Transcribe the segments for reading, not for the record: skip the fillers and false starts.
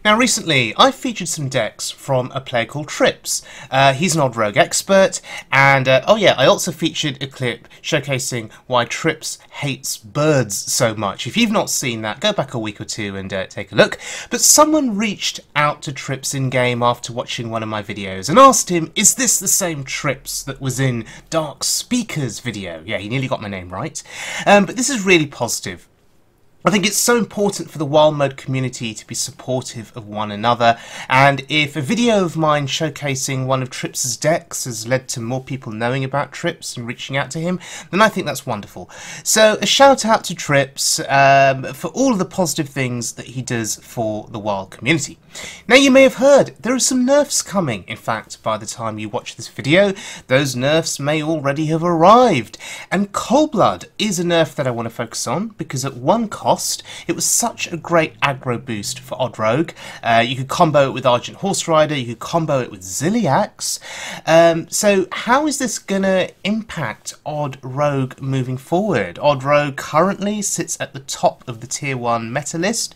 Now recently I featured some decks from a player called TRiPz. He's an odd rogue expert, and oh yeah, I also featured a clip showcasing why TRiPz hates birds so much. If you've not seen that, go back a week or two and take a look. But someone reached out to TRiPz in game after watching one of my videos and asked him, is this the same TRiPz that was in Dark Speaker's video? Yeah, he nearly got my name right. But this is really positive. I think it's so important for the wild mode community to be supportive of one another, and if a video of mine showcasing one of TRiPz's decks has led to more people knowing about TRiPz and reaching out to him, then I think that's wonderful. So a shout out to TRiPz for all of the positive things that he does for the wild community. Now you may have heard there are some nerfs coming. In fact, by the time you watch this video, those nerfs may already have arrived. And Coldblood is a nerf that I want to focus on because at one cost, it was such a great aggro boost for Odd Rogue. You could combo it with Argent Horse Rider, you could combo it with Ziliax. So how is this going to impact Odd Rogue moving forward? Odd Rogue currently sits at the top of the tier 1 meta list.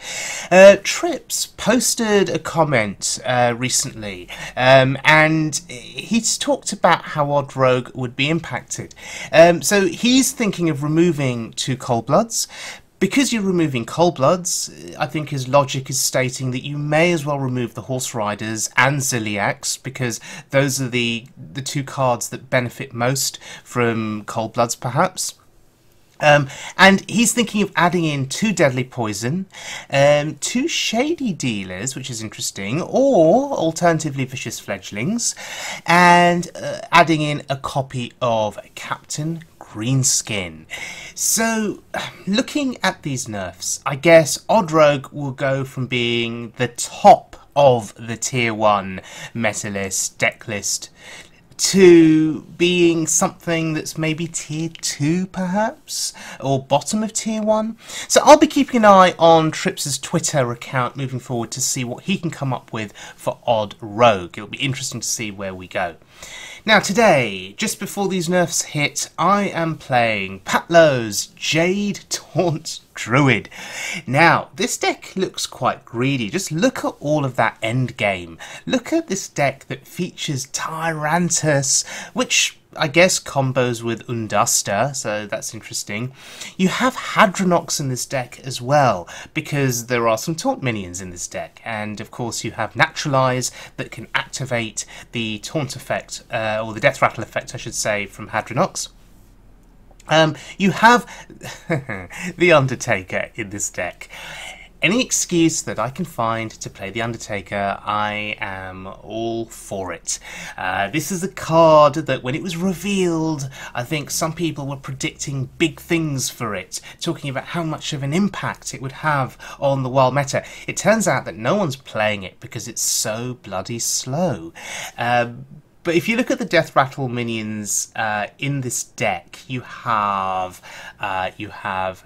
TRiPz posted a comment recently, and he's talked about how Odd Rogue would be impacted. So he's thinking of removing 2 Coldbloods. Because you're removing Coldbloods, I think his logic is stating that you may as well remove the Horse Riders and Ziliax, because those are the 2 cards that benefit most from Coldbloods, perhaps. And he's thinking of adding in 2 Deadly Poison, 2 Shady Dealers, which is interesting, or alternatively Vicious Fledglings, and adding in a copy of Captain Greenskin. So, looking at these nerfs, I guess Odd Rogue will go from being the top of the tier 1 meta list, deck list, to being something that's maybe tier 2 perhaps, or bottom of tier 1. So I'll be keeping an eye on TRiPz's Twitter account moving forward to see what he can come up with for Odd Rogue. It'll be interesting to see where we go. Now today, just before these nerfs hit, I am playing Patlow's Jade Taunt Druid. Now, this deck looks quite greedy. Just look at all of that end game. Look at this deck that features Tyrantus, which I guess combos with Undatakah, so that's interesting. You have Hadronox in this deck as well, because there are some taunt minions in this deck, and of course you have Naturalize that can activate the taunt effect, or the death rattle effect I should say, from Hadronox. You have the Undatakah in this deck. Any excuse that I can find to play the Undatakah, I am all for it. This is a card that when it was revealed, I think some people were predicting big things for it, talking about how much of an impact it would have on the wild meta. It turns out that no one's playing it because it's so bloody slow. But if you look at the Death Rattle minions in this deck, you have Hadronox.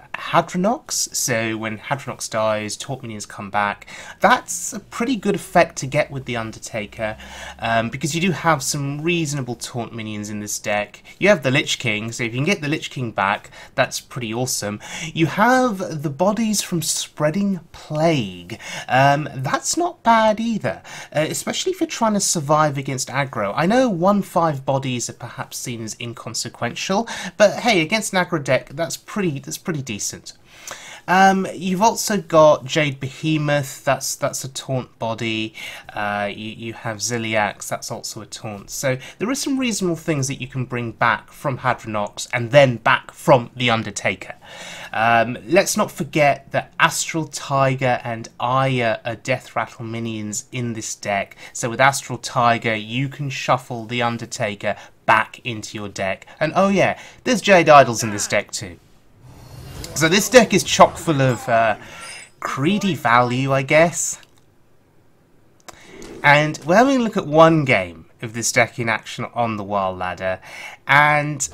So when Hadronox dies, taunt minions come back. That's a pretty good effect to get with the Undatakah, because you do have some reasonable taunt minions in this deck. You have the Lich King, so if you can get the Lich King back, that's pretty awesome. You have the bodies from Spreading Plague. That's not bad either, especially if you're trying to survive against aggro. I know 1/5 bodies are perhaps seen as inconsequential, but hey, against an aggro deck, that's pretty decent. You've also got Jade Behemoth, that's a taunt body. You have Ziliax, that's also a taunt. So there are some reasonable things that you can bring back from Hadronox and then back from the Undatakah. Let's not forget that Astral Tiger and Aya are Death Rattle minions in this deck. So with Astral Tiger, you can shuffle the Undatakah back into your deck. And oh yeah, there's Jade Idols in this deck too. So this deck is chock full of greedy value, I guess. And we're having a look at one game of this deck in action on the Wild Ladder. And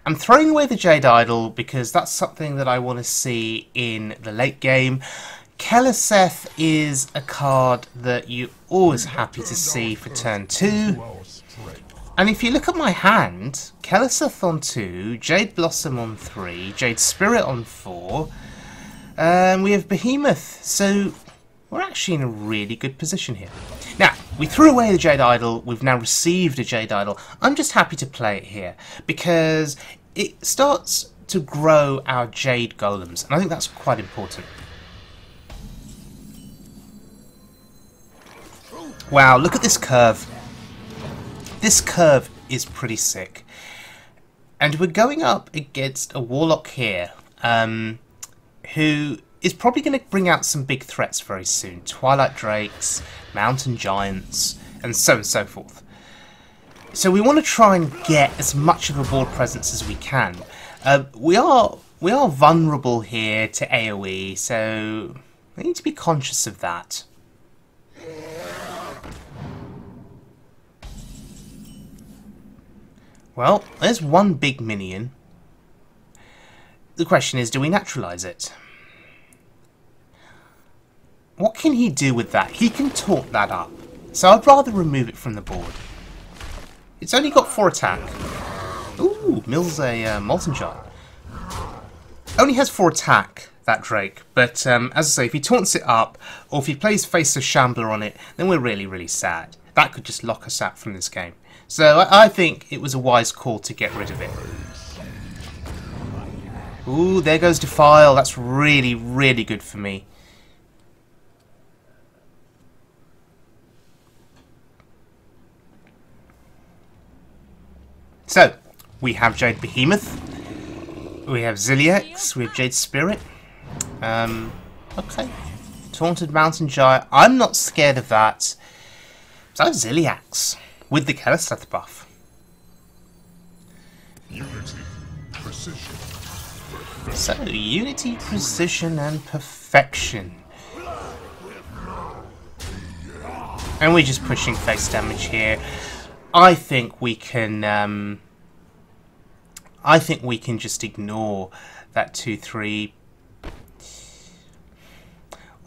I'm throwing away the Jade Idol because that's something that I want to see in the late game. Keleseth is a card that you're always happy to see for turn 2. And if you look at my hand, Keleseth on 2, Jade Blossom on 3, Jade Spirit on 4, and we have Behemoth. So we're actually in a really good position here. Now, we threw away the Jade Idol, we've now received a Jade Idol. I'm just happy to play it here, because it starts to grow our Jade Golems, and I think that's quite important. Wow, look at this curve. This curve is pretty sick. And we're going up against a Warlock here, who is probably going to bring out some big threats very soon. Twilight Drakes, Mountain Giants, and so forth. So we want to try and get as much of a board presence as we can. We are vulnerable here to AoE, so we need to be conscious of that. Well, there's one big minion. The question is, do we naturalize it? What can he do with that? He can taunt that up. So I'd rather remove it from the board. It's only got 4 attack. Ooh, mills a Molten Giant. Only has 4 attack, that Drake. But as I say, if he taunts it up, or if he plays Face of Shambler on it, then we're really, really sad. That could just lock us out from this game. So I think it was a wise call to get rid of it. Ooh, there goes Defile. That's really, really good for me. So, we have Jade Behemoth. We have Zilliax. We have Jade Spirit. Okay. Taunted Mountain Giant. I'm not scared of that. So Zilliax with the Keleseth buff. Unity, precision, So, Unity, Precision, and Perfection. And we're just pushing face damage here. I think we can just ignore that 2-3.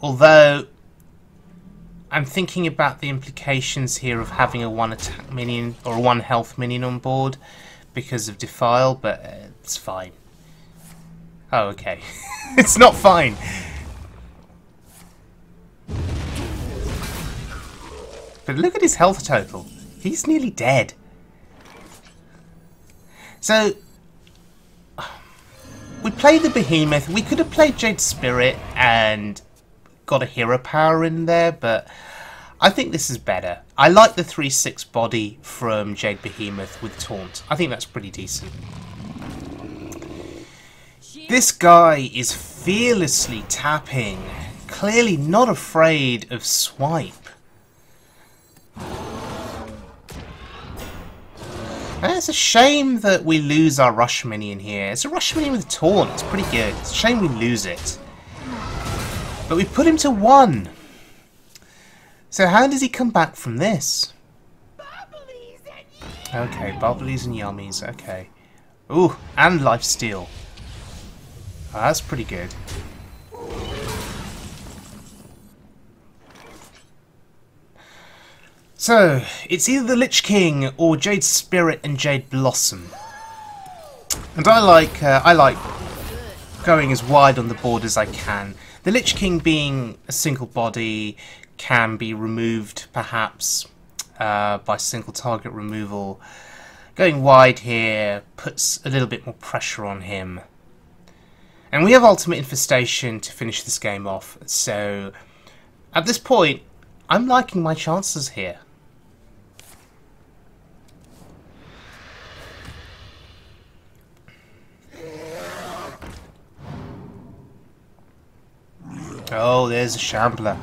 Although I'm thinking about the implications here of having a 1 attack minion or a 1 health minion on board because of Defile, but it's fine. Oh, okay. It's not fine. But look at his health total. He's nearly dead. So, we played the Behemoth. We could have played Jade Spirit and got a hero power in there, but I think this is better. I like the 3/6 body from Jade Behemoth with Taunt. I think that's pretty decent. This guy is fearlessly tapping, clearly not afraid of swipe. And it's a shame that we lose our Rush minion here. It's a Rush minion with Taunt. It's pretty good. It's a shame we lose it. But we put him to 1. So how does he come back from this? Okay, Bubblies and Yummies. Okay. Ooh, and Lifesteal. Oh, that's pretty good. So, it's either the Lich King or Jade Spirit and Jade Blossom. And I like going as wide on the board as I can. The Lich King being a single body can be removed perhaps by single target removal. Going wide here puts a little bit more pressure on him. And we have Ultimate Infestation to finish this game off, so at this point I'm liking my chances here. Oh, there's a Shambler.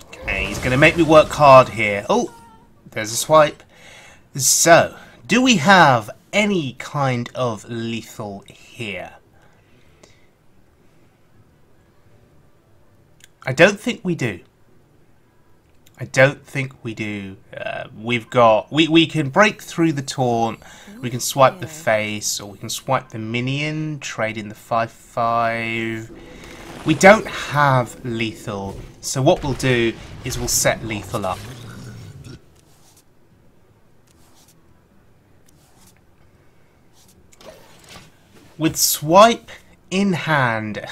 Okay, he's going to make me work hard here. Oh, there's a swipe. So, do we have any kind of lethal here? I don't think we do. I don't think we do. We can break through the taunt, we can swipe the face, or we can swipe the minion, trade in the 5/5. We don't have lethal, so what we'll do is we'll set lethal up. With swipe in hand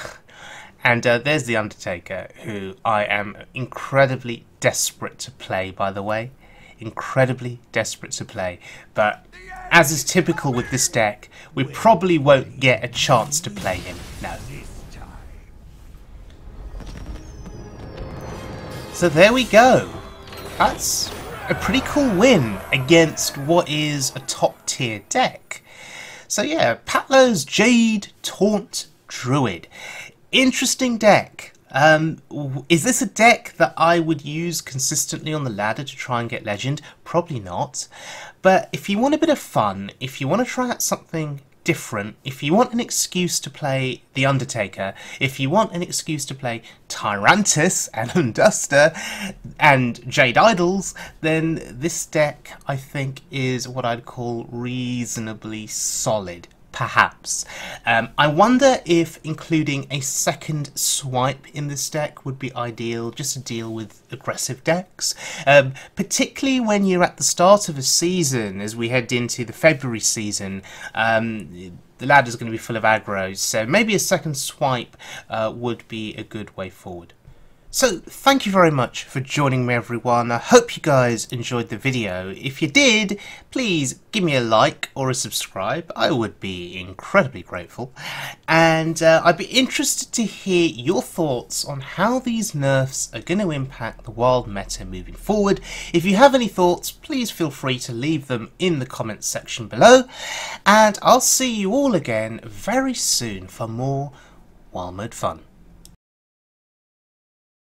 And there's the Undatakah, who I am incredibly desperate to play, by the way. Incredibly desperate to play. But as is typical with this deck, we probably won't get a chance to play him. No. So there we go. That's a pretty cool win against what is a top tier deck. So yeah, Patlow's Jade Taunt Druid. Interesting deck. Is this a deck that I would use consistently on the ladder to try and get legend? Probably not. But if you want a bit of fun, if you want to try out something different, if you want an excuse to play the Undatakah, if you want an excuse to play Tyrantus and Undatakah and Jade Idols, then this deck I think is what I'd call reasonably solid. Perhaps. I wonder if including a second swipe in this deck would be ideal just to deal with aggressive decks. Particularly when you're at the start of a season, as we head into the February season, the ladder's going to be full of aggros, so maybe a second swipe would be a good way forward. So, thank you very much for joining me, everyone. I hope you guys enjoyed the video. If you did, please give me a like or a subscribe. I would be incredibly grateful. And I'd be interested to hear your thoughts on how these nerfs are going to impact the wild meta moving forward. If you have any thoughts, please feel free to leave them in the comments section below. And I'll see you all again very soon for more wild mode fun.